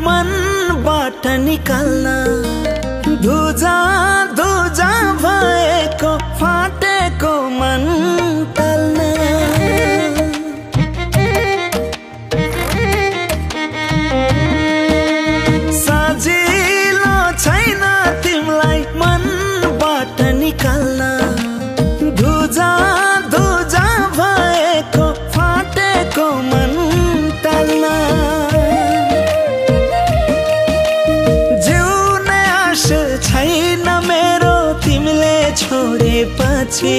मनबाट निकाल्न धुजा धुजा भएको फाटेको मन टाल्न सजिलो छैन तिमीलाई मनबाट निकाल्न धुजा धुजा भएको फाटेको मन टाल्न जिउने आश छैन मेरो तिमीले छोडेपछि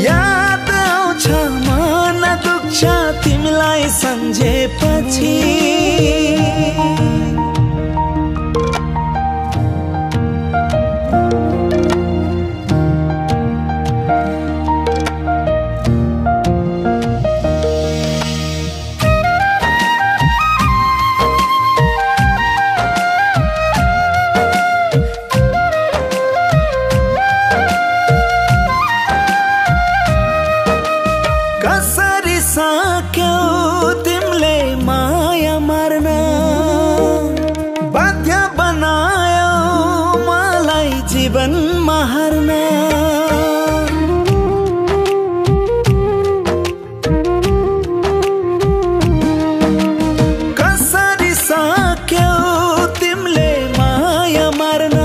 याद आउँछ मन दुख्छ तिमीलाई सम्झेपछि कसरी सक्यौ तिमीले माया मार्न बाध्य बनायौ मलाई जीवनमा हार्न कसरी सक्यौ तिमीले माया मार्न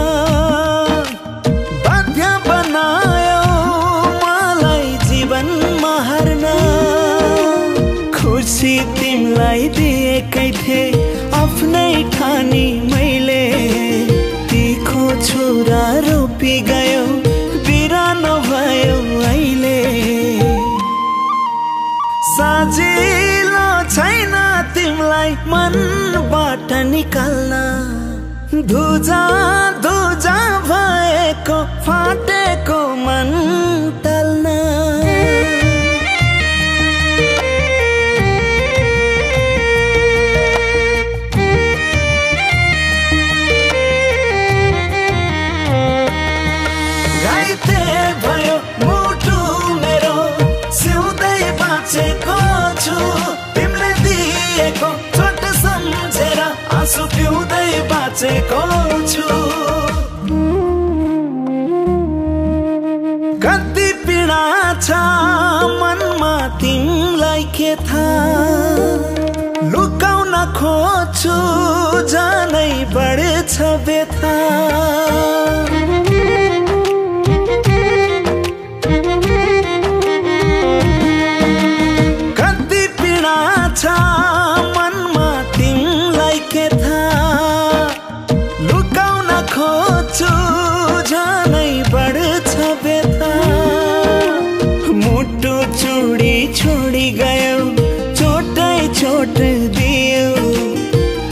बाध्य बनायौ मलाई जीवनमा हार्न खुसी तिमीलाई दिएकै थिए आफ्नै ठानी मैले तिखो छुरा रोपी गयो बिरानो भयो अहिले सजिलो छैन तिमीलाई मनबाट निकाल्न धुजा धुजा भएको फाटेको मन टाल्न भयो मुटु मेरो सिउँदै बाँचेको छु तिमीले दिएको चोट सम्झेर आँसु पिउँदै बाँचेको छु कति पीडा छ मनमा तिमीलाई के थाहा लुकाउन खोज्छु झनै बढ्छ व्यथा मनमा तिमीलाई के थाहा लुकाउन खोज्छु झनै बढ्छ व्यथा मुटु चुडी छोडी गयो चोटै चोट दियो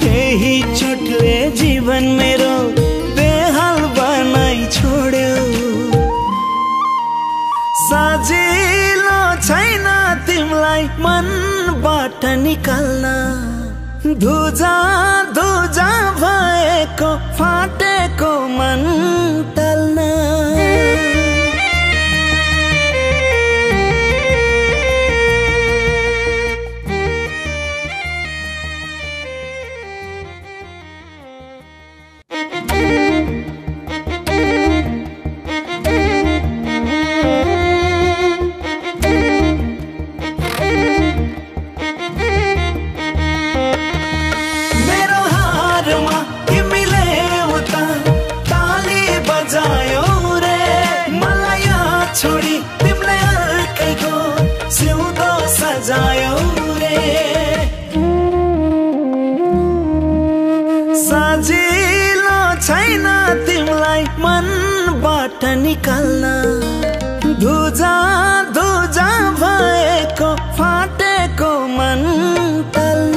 त्यही चोटले जीवन मेरो बेहाल बनाई छोड्यो सजिलो छैन तिमीलाई मनबाट निकाल्न धुजा धुजा भएको फाटेको मन टाल्न छोडी तिमीले अर्कैको सिउँदो सजायौ रे सजिलो छैन तिमीलाई मनबाट निकाल्न धुजा धुजा भएको फाटेको मन टाल्न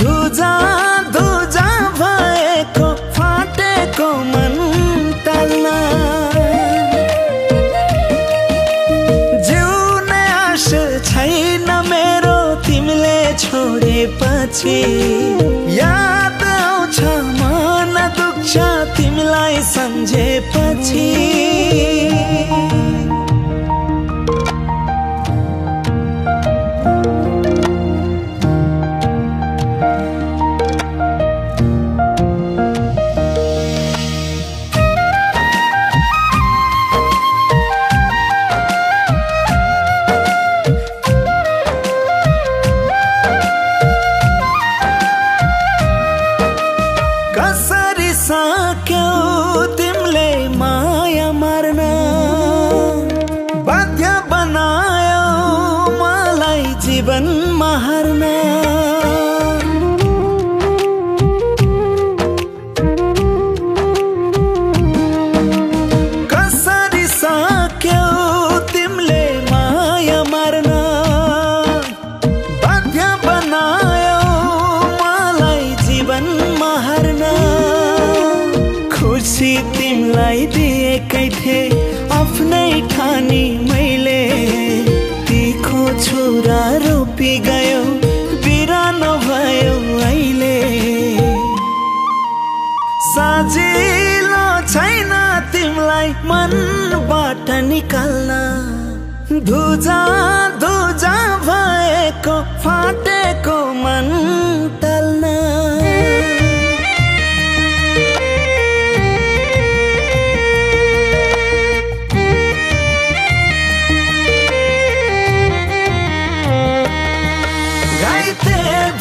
धुजा धुजा भएको फाटेको मन टाल्न जिउने आश छैन मेरो तिमीले छोडेपछि तिमीलाई सम्झेपछि कसरी सक्यौ तिमीले माया मार्न बाध्य बनायौ मलाई जीवनमा हार्न कसरी सक्यौ तिमीले माया मार्न बाध्य बनायौ मलाई जीवनमा हार्न खुसी तिमीलाई दिएकै थिए आफ्नै ठानी मैले तिखो छुरा रोपी गयो बिरानो भयो अहिले सजिलो छैन तिमीलाई मनबाट निकाल्न धुजा धुजा भएको फाटेको मन टल्न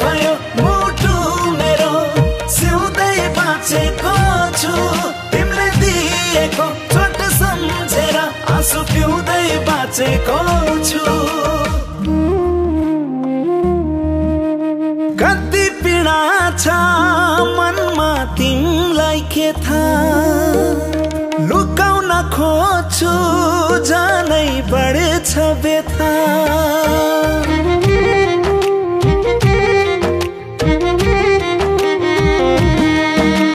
भयो मुटु मेरो सिउँदै बाँचेको छु तिमीले दिएको चोट सम्झेर आँसु पिउँदै बाँचेको छु कति पीडा छ मनमा तिमीलाई के थाहा लुकाउन खोज्छु